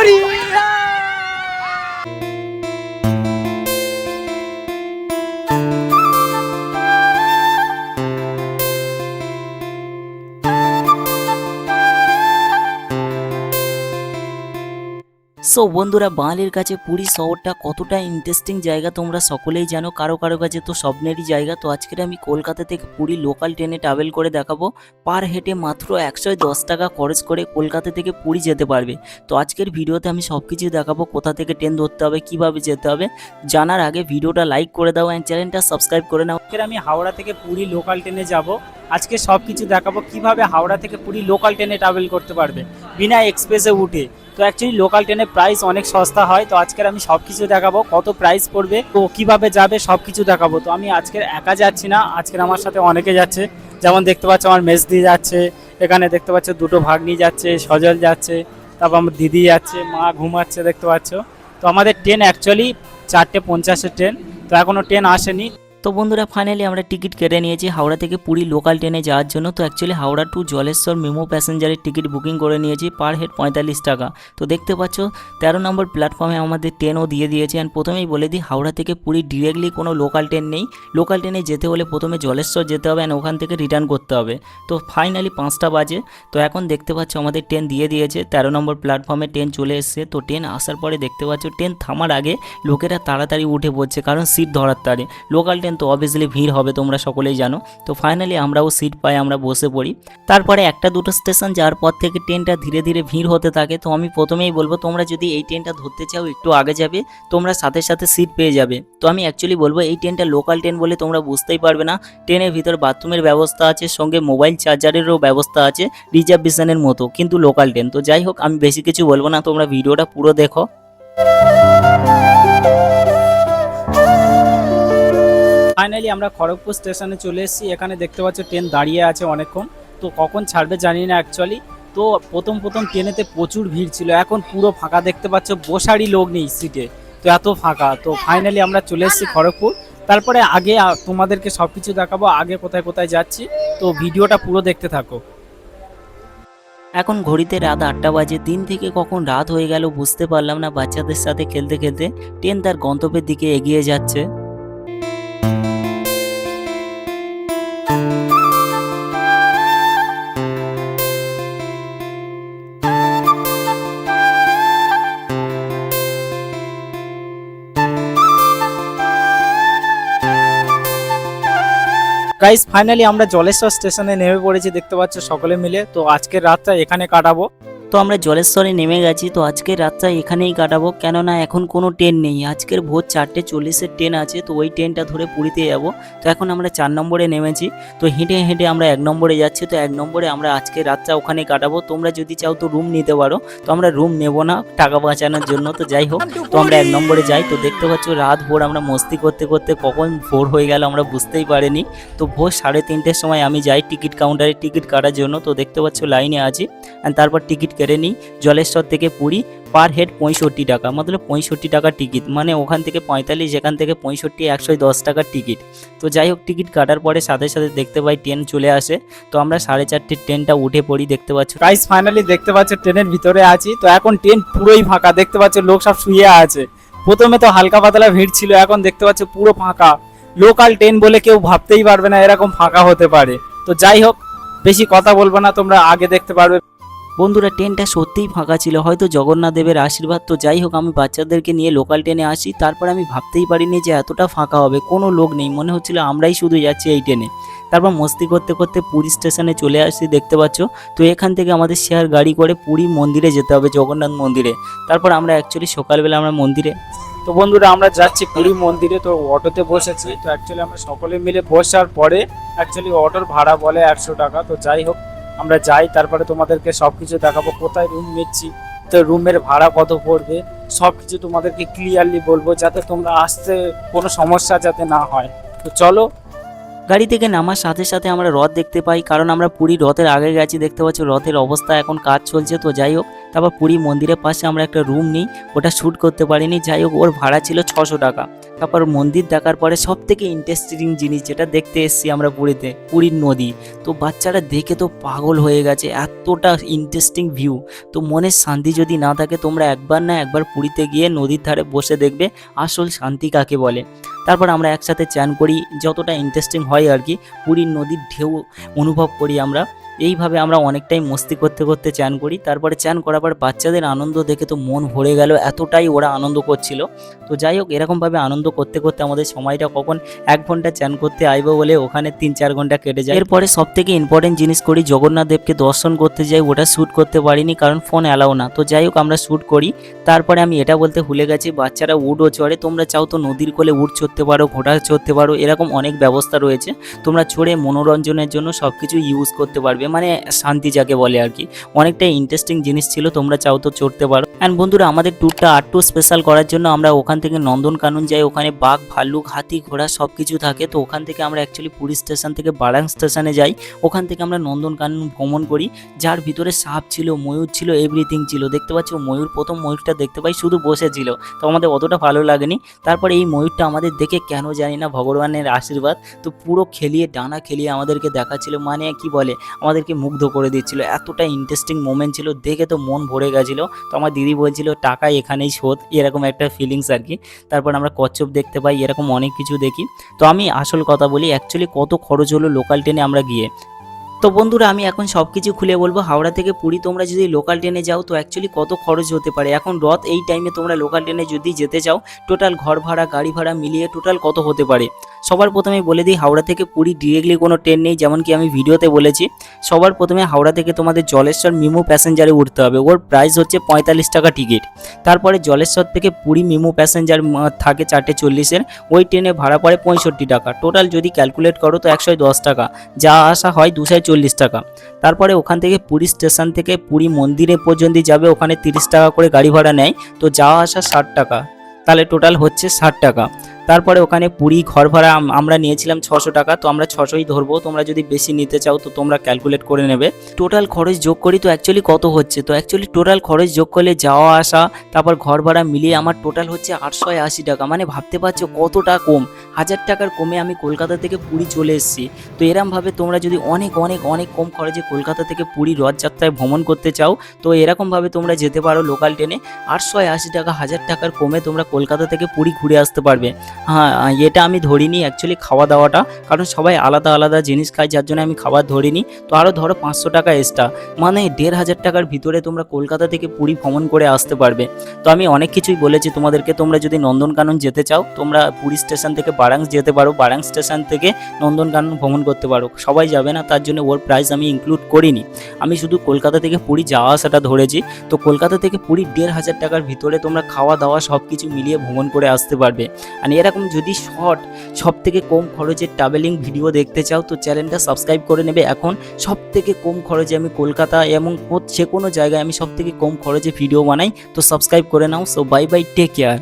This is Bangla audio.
পুরী। সো বন্ধুরা, বাঙালির কাছে পুরী শহরটা কতটা ইন্টারেস্টিং জায়গা তোমরা সকলেই জানো, কারো কারো কাছে তো স্বপ্নেরই জায়গা। তো আজকের আমি কলকাতা থেকে পুরী লোকাল ট্রেনে ট্রাভেল করে দেখাবো। পার হেডে মাত্র 110 টাকা খরচ করে কলকাতা থেকে পুরী যেতে পারবে। তো আজকের ভিডিওতে আমি সব কিছু দেখাবো, কোথা থেকে ট্রেন ধরতে হবে, কিভাবে যেতে হবে। জানার আগে ভিডিওটা লাইক করে দাও অ্যান্ড চ্যানেলটা সাবস্ক্রাইব করে নাও। আজকের আমি হাওড়া থেকে পুরী লোকাল ট্রেনে যাব। আজকে সব কিছু দেখাবো, কিভাবে হাওড়া থেকে পুরী লোকাল ট্রেনে ট্রাভেল করতে পারবে বিনা এক্সপ্রেসে উঠে। তো অ্যাকচুয়ালি লোকাল ট্রেনের প্রাইস অনেক সস্তা হয়। তো আজকের আমি সব কিছু দেখাবো, কত প্রাইস পড়বে, তো কিভাবে যাবে সব কিছু দেখাবো। তো আমি আজকের একা যাচ্ছি না, আজকের আমার সাথে অনেকে যাচ্ছে। যেমন দেখতে পাচ্ছ আমার মেজদি যাচ্ছে, এখানে দেখতে পাচ্ছ দুটো ভাগ্নি যাচ্ছে, সজল যাচ্ছে, তারপর আমার দিদি যাচ্ছে, মা ঘুমাচ্ছে দেখতে পাচ্ছ। তো আমাদের ট্রেন অ্যাকচুয়ালি 4:50-এর ট্রেন, তো এখনও ট্রেন আসেনি। তো বন্ধুরা, ফাইনালি আমরা টিকিট কেটে নিয়েছি হাওড়া থেকে পুরী লোকাল ট্রেনে যাওয়ার জন্য। তো actually Howrah to Jaleswar memo প্যাসেঞ্জারের টিকিট বুকিং করে নিয়েছি, পার হেড 45 টাকা। তো দেখতে পাচ্ছ 13 নম্বর প্ল্যাটফর্মে আমাদের ট্রেনও দিয়ে দিয়েছে। অ্যান্ড প্রথমেই বলে দিই, হাওড়া থেকে পুরী ডিরেক্টলি কোনো লোকাল ট্রেন নেই। লোকাল ট্রেনে যেতে হলে প্রথমে জলেশ্বর যেতে হবে অ্যান্ড ওখান থেকে রিটার্ন করতে হবে। তো ফাইনালি 5টা বাজে। তো এখন দেখতে পাচ্ছ আমাদের ট্রেন দিয়ে দিয়েছে, 13 নম্বর প্ল্যাটফর্মে ট্রেন চলে এসছে। তো ট্রেন আসার পরে দেখতে পাচ্ছ ট্রেন থামার আগে লোকেরা তাড়াতাড়ি উঠে পড়ছে, কারণ সিট ধরার তারে। লোকাল ট্রেন তো অবভিয়াসলি ভিড় হবে, তোমরা সকলেই জানো। তো ফাইনালি আমরাও সিট পাই, আমরা বসে পড়ি। তারপরে একটা দুটো স্টেশন যাওয়ার পর থেকে ট্রেনটা ধীরে ধীরে ভিড় হতে থাকে। তো আমি প্রথমেই বলবো, তোমরা যদি এই ট্রেনটা ধরতে চাও একটু আগে যাবে, তোমরা সাথে সাথে সিট পেয়ে যাবে। তো আমি অ্যাকচুয়ালি বলবো এই ট্রেনটা লোকাল ট্রেন বলে তোমরা বুঝতেই পারবে না। ট্রেনের ভিতর বাথরুমের ব্যবস্থা আছে, সঙ্গে মোবাইল চার্জারেরও ব্যবস্থা আছে, রিজার্ভেশনের মতো, কিন্তু লোকাল ট্রেন। তো যাই হোক, আমি বেশি কিছু বলবো না, তোমরা ভিডিওটা পুরো দেখো। ফাইনালি আমরা খড়গপুর স্টেশনে চলে এসেছি। এখানে দেখতে পাচ্ছ ট্রেন দাঁড়িয়ে আছে অনেকক্ষণ। তো কখন ছাড়বে জানি না অ্যাকচুয়ালি। তো প্রথম ট্রেনেতে প্রচুর ভিড় ছিল, এখন পুরো ফাঁকা দেখতে পাচ্ছ, বসারই লোক নেই সিটে, তো এত ফাঁকা। তো ফাইনালি আমরা চলে এসেছি খড়গপুর। তারপরে আগে তোমাদেরকে সব কিছু দেখাবো, আগে কোথায় কোথায় যাচ্ছি। তো ভিডিওটা পুরো দেখতে থাকো। এখন ঘড়িতে রাত 8টা বাজে। দিন থেকে কখন রাত হয়ে গেল বুঝতে পারলাম না। বাচ্চাদের সাথে খেলতে খেলতে ট্রেন তার গন্তব্যের দিকে এগিয়ে যাচ্ছে। গাইস, ফাইনালি আমরা জলেশ্বর স্টেশনে নেমে পড়েছি, দেখতে পাচ্ছ সকলে মিলে। তো আজকের রাতটা এখানে কাটাবো। তো আমরা জলেশ্বরে নেমে গেছি। তো আজকের রাতটা এখানেই কাটাবো, কেননা এখন কোনো ট্রেন নেই। আজকের ভোর 4:40-এর ট্রেন আছে, তো ওই ট্রেনটা ধরে পুরীতে যাব। তো এখন আমরা 4 নম্বরে নেমেছি। তো হেঁটে হেঁটে আমরা 1 নম্বরে যাচ্ছি। তো 1 নম্বরে আমরা আজকের রাতটা ওখানে কাটাবো। তোমরা যদি চাও তো রুম নিতে পারো, তো আমরা রুম নেব না টাকা বাঁচানোর জন্য। তো যাই হোক, তো আমরা 1 নম্বরে যাই। তো দেখতে পাচ্ছ রাত ভোর আমরা মস্তি করতে করতে কখন ভোর হয়ে গেল আমরা বুঝতেই পারিনি। তো ভোর 3:30-এর সময় আমি যাই টিকিট কাউন্টারে টিকিট কাটার জন্য। তো দেখতে পাচ্ছ লাইনে আছি, আর তারপর টিকিট কেটে নিই। জলেশ্বর থেকে পুরী পার হেড 65 টাকা, মতলব 65 টাকা টিকিট, মানে ওখান থেকে 45, এখান থেকে 65, 110 টাকার টিকিট। তো যাই হোক, টিকিট কাটার পরে সাথে সাথে দেখতে পাই ট্রেন চলে আসে। তো আমরা 4:30 ট্রেনটা উঠে পড়ি, দেখতে পাচ্ছ। গাইস, ফাইনালি দেখতে পাচ্ছ ট্রেনের ভিতরে আছি। তো এখন ট্রেন পুরোই ফাঁকা, দেখতে পাচ্ছ লোক সব শুয়ে আছে। প্রথমে তো হালকা পাতলা ভিড় ছিল, এখন দেখতে পাচ্ছ পুরো ফাঁকা। লোকাল ট্রেন বলে কেউ ভাবতেই পারবে না এরকম ফাঁকা হতে পারে। তো যাই হোক, বেশি কথা বলবো না, তোমরা আগে দেখতে পারবে। বন্ধুরা, ট্রেনটা সত্যিই ফাঁকা ছিল, হয়তো জগন্নাথ দেবের আশীর্বাদ। তো যাই হোক, আমি বাচ্চাদেরকে নিয়ে লোকাল ট্রেনে আসি। তারপর আমি ভাবতেই পারিনি যে এতটা ফাঁকা হবে, কোনো লোক নেই, মনে হচ্ছিল আমরাই শুধু যাচ্ছি এই ট্রেনে। তারপর মস্তি করতে করতে পুরী স্টেশনে চলে আসি, দেখতে পাচ্ছ। তো এখান থেকে আমাদের শেয়ার গাড়ি করে পুরী মন্দিরে যেতে হবে, জগন্নাথ মন্দিরে। তারপর আমরা অ্যাকচুয়ালি সকালবেলা আমরা মন্দিরে। তো বন্ধুরা, আমরা যাচ্ছি পুরী মন্দিরে। তো অটোতে বসেছি। তো অ্যাকচুয়ালি আমরা সকলে মিলে বসার পরে অ্যাকচুয়ালি অটোর ভাড়া বলে 100 টাকা। তো যাই হোক, আমরা যাই, তারপরে তোমাদেরকে সব কিছু দেখাবো, কোথায় রুম নিচ্ছি, তো রুমের ভাড়া কত পড়বে, সব কিছু তোমাদেরকে ক্লিয়ারলি বলবো, যাতে তোমরা আসতে কোনো সমস্যা যাতে না হয়। তো চলো। গাড়ি থেকে নামার সাথে সাথে আমরা রথ দেখতে পাই, কারণ আমরা পুরী রথের আগে গেছি। দেখতে পাচ্ছ রথের অবস্থা এখন কাজ চলছে। তো যাই হোক, তারপর পুরী মন্দিরের পাশে আমরা একটা রুম নিই, ওটা শ্যুট করতে পারিনি। যাই হোক, ওর ভাড়া ছিল 600 টাকা। তারপর মন্দির দেখার পরে সব থেকে ইন্টারেস্টিং জিনিস যেটা দেখতে এসেছি আমরা পুরীতে, পুরীর নদী। তো বাচ্চারা দেখে তো পাগল হয়ে গেছে, এতটা ইন্টারেস্টিং ভিউ। তো মনের শান্তি যদি না থাকে তোমরা একবার না একবার পুরীতে গিয়ে নদীর ধারে বসে দেখবে আসল শান্তি কাকে বলে। তারপর আমরা একসাথে চান করি, যতটা ইন্টারেস্টিং হয় আর কি, পুরীর নদীর ঢেউ অনুভব করি আমরা। এইভাবে আমরা অনেকটাই মস্তি করতে করতে চান করি। তারপরে চান করার পর বাচ্চাদের আনন্দ দেখে তো মন ভরে গেল, এতটাই ওরা আনন্দ করছিল। তো যাই হোক, এরকমভাবে আনন্দ করতে করতে আমাদের সময়টা কখন 1 ঘন্টা চান করতে আইব বলে ওখানে 3-4 ঘন্টা কেটে যায়। এরপরে সব থেকে ইম্পর্টেন্ট জিনিস করি, জগন্নাথ দেবকে দর্শন করতে যাই। ওটা শ্যুট করতে পারিনি কারণ ফোন অ্যালাউ না। তো যাই হোক, আমরা শ্যুট করি। তারপরে আমি এটা বলতে ভুলে গেছি, বাচ্চারা উটও চড়ে। তোমরা চাও তো নদীর কোলে উট চড়তে পারো, ঘোড়া চড়তে পারো, এরকম অনেক ব্যবস্থা রয়েছে। তোমরা চড়ে মনোরঞ্জনের জন্য সব কিছু ইউজ করতে পারবে, মানে শান্তি যাকে বলে আর কি। অনেকটাই ইন্টারেস্টিং জিনিস ছিল, তোমরা চাও তো চড়তে পারো। অ্যান্ড বন্ধুরা, আমাদের ট্যুরটা আরটু স্পেশাল করার জন্য আমরা ওখান থেকে নন্দনকানন যাই। ওখানে বাঘ, ভাল্লুক, হাতি, ঘোড়া সব কিছু থাকে। তো ওখান থেকে আমরা অ্যাকচুয়ালি পুরী স্টেশন থেকে বারাং স্টেশনে যাই। ওখান থেকে আমরা নন্দনকানন ভ্রমণ করি, যার ভিতরে সাপ ছিল, ময়ূর ছিল, এভরিথিং ছিল। দেখতে পাচ্ছ ময়ূর, প্রথম ময়ূরটা দেখতে পাই শুধু বসেছিল, তো আমাদের অতটা ভালো লাগেনি। তারপরে এই ময়ূরটা আমাদের দেখে কেন জানি না, ভগবানের আশীর্বাদ, তো পুরো খেলিয়ে, ডানা খেলিয়ে আমাদেরকে দেখাচ্ছিল, মানে কি বলে, আমাদেরকে মুগ্ধ করে দিচ্ছিল। এতটা ইন্টারেস্টিং মোমেন্ট ছিল, দেখে তো মন ভরে গেছিলো। তো আমার দিদি বলছিল টাকা এখানেই শোধ, এরকম একটা ফিলিংস আর কি। তারপর আমরা কচ্ছপ দেখতে পাই, এরকম অনেক কিছু দেখি। তো আমি আসল কথা বলি, অ্যাকচুয়ালি কত খরচ হলো লোকাল ট্রেনে আমরা গিয়ে। তো বন্ধুরা, আমি এখন সব কিছু খুলে বলবো। হাওড়া থেকে পুরী তোমরা যদি লোকাল ট্রেনে যাও তো অ্যাকচুয়ালি কত খরচ হতে পারে। এখন রথ এই টাইমে তোমরা লোকাল ট্রেনে যদি যেতে চাও, টোটাল ঘর ভাড়া, গাড়ি ভাড়া মিলিয়ে টোটাল কত হতে পারে। সবার প্রথমে বলে দিই, হাওড়া থেকে পুরী ডিরেক্টলি কোনো ট্রেন নেই, যেমন কি আমি ভিডিওতে বলেছি। সবার প্রথমে হাওড়া থেকে তোমাদের জলেশ্বর মিমো প্যাসেঞ্জারে উঠতে হবে, ওর প্রাইস হচ্ছে 45 টাকা টিকিট। তারপরে জলেশ্বর থেকে পুরী মিমো প্যাসেঞ্জার থাকে 4:40-এর, ওই ট্রেনে ভাড়া পড়ে 65 টাকা। টোটাল যদি ক্যালকুলেট করো তো 110 টাকা, যা আসা হয় 240 টাকা। তারপরে ওখান থেকে পুরী স্টেশন থেকে পুরী মন্দিরে পর্যন্ত যাবে, ওখানে 30 টাকা করে গাড়ি ভাড়া নেয়। তো যাওয়া আসা 60 টাকা, তাহলে টোটাল হচ্ছে 60 টাকা। তারপরে ওখানে পুরী ঘর ভাড়া আমরা নিয়েছিলাম 600 টাকা, তো আমরা 600ই ধরবো। তোমরা যদি বেশি নিতে চাও তো তোমরা ক্যালকুলেট করে নেবে। টোটাল খরচ যোগ করি তো অ্যাকচুয়ালি কত হচ্ছে, তো অ্যাকচুয়ালি টোটাল খরচ যোগ করলে যাওয়া আসা তারপর ঘর ভাড়া মিলিয়ে আমার টোটাল হচ্ছে 880 টাকা। মানে ভাবতে পারছো কতটা কম, 1000 টাকার কমে আমি কলকাতা থেকে পুরী চলে এসেছি। তো এরমভাবে তোমরা যদি অনেক অনেক অনেক কম খরচে কলকাতা থেকে পুরী রথযাত্রায় ভ্রমণ করতে চাও তো এরকমভাবে তোমরা যেতে পারো লোকাল ট্রেনে। 880 টাকা, 1000 টাকার কমে তোমরা কলকাতা থেকে পুরী ঘুরে আসতে পারবে। হ্যাঁ, এটা আমি ধরিনি অ্যাকচুয়ালি খাওয়া দাওয়াটা, কারণ সবাই আলাদা আলাদা জিনিস খায়, যার জন্য আমি খাবার ধরিনি। তো আরও ধরো 500 টাকা এক্সট্রা, মানে 1500 টাকার ভিতরে তোমরা কলকাতা থেকে পুরী ভ্রমণ করে আসতে পারবে। তো আমি অনেক কিছুই বলেছি তোমাদেরকে। তোমরা যদি নন্দনকানন যেতে চাও তোমরা পুরী স্টেশন থেকে বারাংশ যেতে পারো, বারাং স্টেশন থেকে নন্দনকানন ভ্রমণ করতে পারো। সবাই যাবে না, তার জন্য ওর প্রাইস আমি ইনক্লুড করিনি। আমি শুধু কলকাতা থেকে পুরী যাওয়া আসাটা ধরেছি। তো কলকাতা থেকে পুরী 1500 টাকার ভিতরে তোমরা খাওয়া দাওয়া সব কিছু মিলিয়ে ভ্রমণ করে আসতে পারবে। আর এরকম যদি সব থেকে কম খরচে ট্রাভেলিং ভিডিও দেখতে চাও তো চ্যানেলটা সাবস্ক্রাইব করে নেবে। এখন সব থেকে কম খরচে আমি কলকাতা এবং যে কোনো জায়গায় আমি সব থেকে কম খরচে ভিডিও বানাই, তো সাবস্ক্রাইব করে নাও। So bye bye, take care.